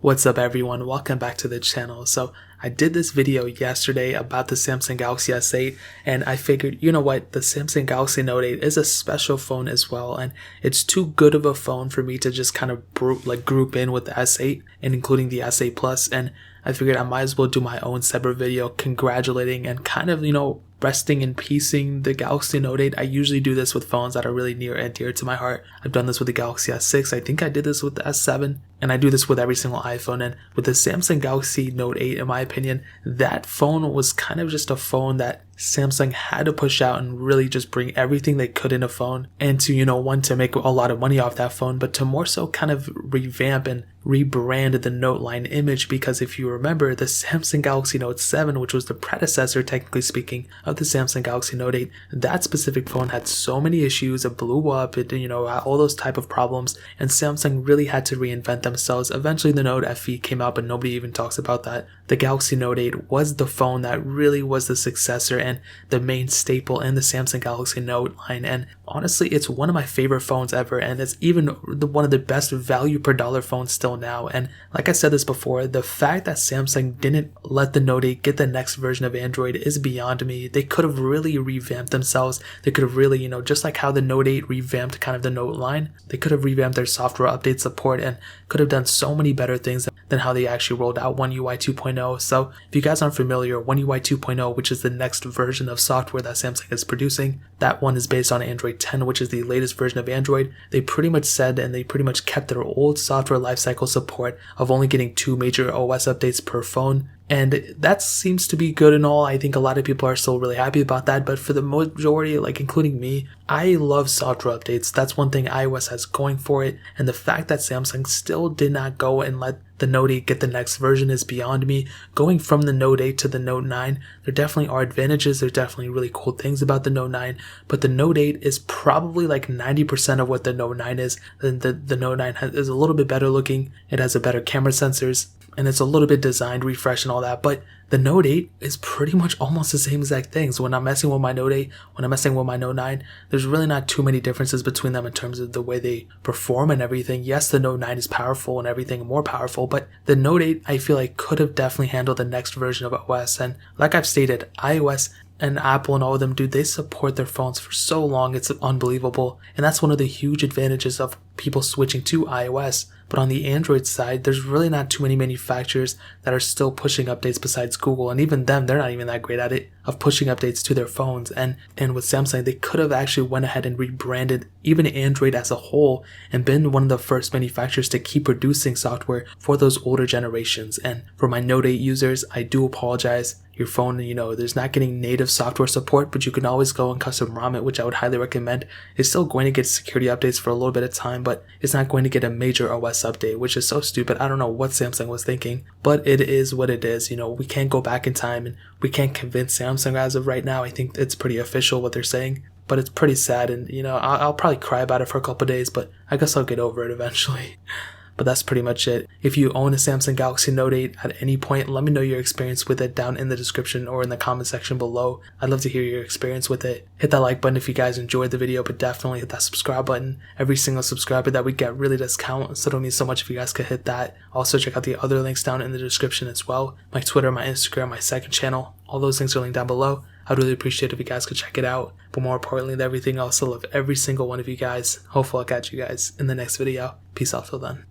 What's up everyone, welcome back to the channel. So I did this video yesterday about the Samsung Galaxy S8 and I figured, you know what, the Samsung Galaxy Note 8 is a special phone as well, and it's too good of a phone for me to just kind of group in with the S8 and including the S8 Plus, and I figured I might as well do my own separate video congratulating and kind of, resting and piecing the Galaxy Note 8. I usually do this with phones that are really near and dear to my heart. I've done this with the Galaxy S6, I think I did this with the S7, and I do this with every single iPhone. And with the Samsung Galaxy Note 8, in my opinion, that phone was kind of just a phone that Samsung had to push out and really just bring everything they could in a phone, and to, one, to make a lot of money off that phone, but to more so kind of revamp and rebrand the Note line image. Because if you remember, the Samsung Galaxy Note 7, which was the predecessor, technically speaking, of the Samsung Galaxy Note 8, that specific phone had so many issues. It blew up, it all those type of problems, and Samsung really had to reinvent themselves. Eventually the Note FE came out, but nobody even talks about that. The Galaxy Note 8 was the phone that really was the successor and the main staple in the Samsung Galaxy Note line, and honestly it's one of my favorite phones ever, and it's even one of the best value per dollar phones still now. And like I said this before, the fact that Samsung didn't let the Note 8 get the next version of Android is beyond me. They could have really revamped themselves. They could have really, just like how the Note 8 revamped kind of the Note line, they could have revamped their software update support and could have done so many better things than how they actually rolled out One UI 2.0. So if you guys aren't familiar, One UI 2.0, which is the next version of software that Samsung is producing, that one is based on Android 10, which is the latest version of Android. They pretty much said, and they pretty much kept their old software lifecycle support of only getting 2 major OS updates per phone. And that seems to be good and all. I think a lot of people are still really happy about that, but for the majority, including me, I love software updates. That's one thing iOS has going for it, and the fact that Samsung still did not go and let the Note 8 get the next version is beyond me. Going from the Note 8 to the Note 9, there definitely are advantages, there's definitely really cool things about the Note 9, but the Note 8 is probably like 90% of what the Note 9 is. The Note 9 is a little bit better looking, it has a better camera sensors, and it's a little bit designed, refreshed and all that, but the Note 8 is pretty much almost the same exact things. When I'm messing with my Note 8, when I'm messing with my Note 9, there's really not too many differences between them in terms of the way they perform and everything. Yes, the Note 9 is powerful and everything more powerful, but the Note 8 I feel like could have definitely handled the next version of OS. And like I've stated, iOS and Apple and all of them, dude, they support their phones for so long, it's unbelievable. And that's one of the huge advantages of people switching to iOS. But on the Android side, there's really not too many manufacturers that are still pushing updates besides Google, and even them, they're not even that great at it, of pushing updates to their phones. And with Samsung, they could have actually went ahead and rebranded even Android as a whole and been one of the first manufacturers to keep producing software for those older generations. And for my Note 8 users, I do apologize. Your phone, there's not getting native software support, but you can always go and custom ROM it, which I would highly recommend. It's still going to get security updates for a little bit of time, but it's not going to get a major OS update, which is so stupid. I don't know what Samsung was thinking, but it is what it is. We can't go back in time and we can't convince Samsung as of right now. I think it's pretty official what they're saying, but it's pretty sad, and I'll probably cry about it for a couple days, but I guess I'll get over it eventually. But that's pretty much it. If you own a Samsung Galaxy Note 8 at any point, let me know your experience with it down in the description or in the comment section below. I'd love to hear your experience with it. Hit that like button if you guys enjoyed the video, but definitely hit that subscribe button. Every single subscriber that we get really does count, so it'll mean so much if you guys could hit that. Also check out the other links down in the description as well. My Twitter, my Instagram, my second channel. All those links are linked down below. I'd really appreciate it if you guys could check it out. But more importantly than everything else, I love every single one of you guys. Hopefully I'll catch you guys in the next video. Peace out till then.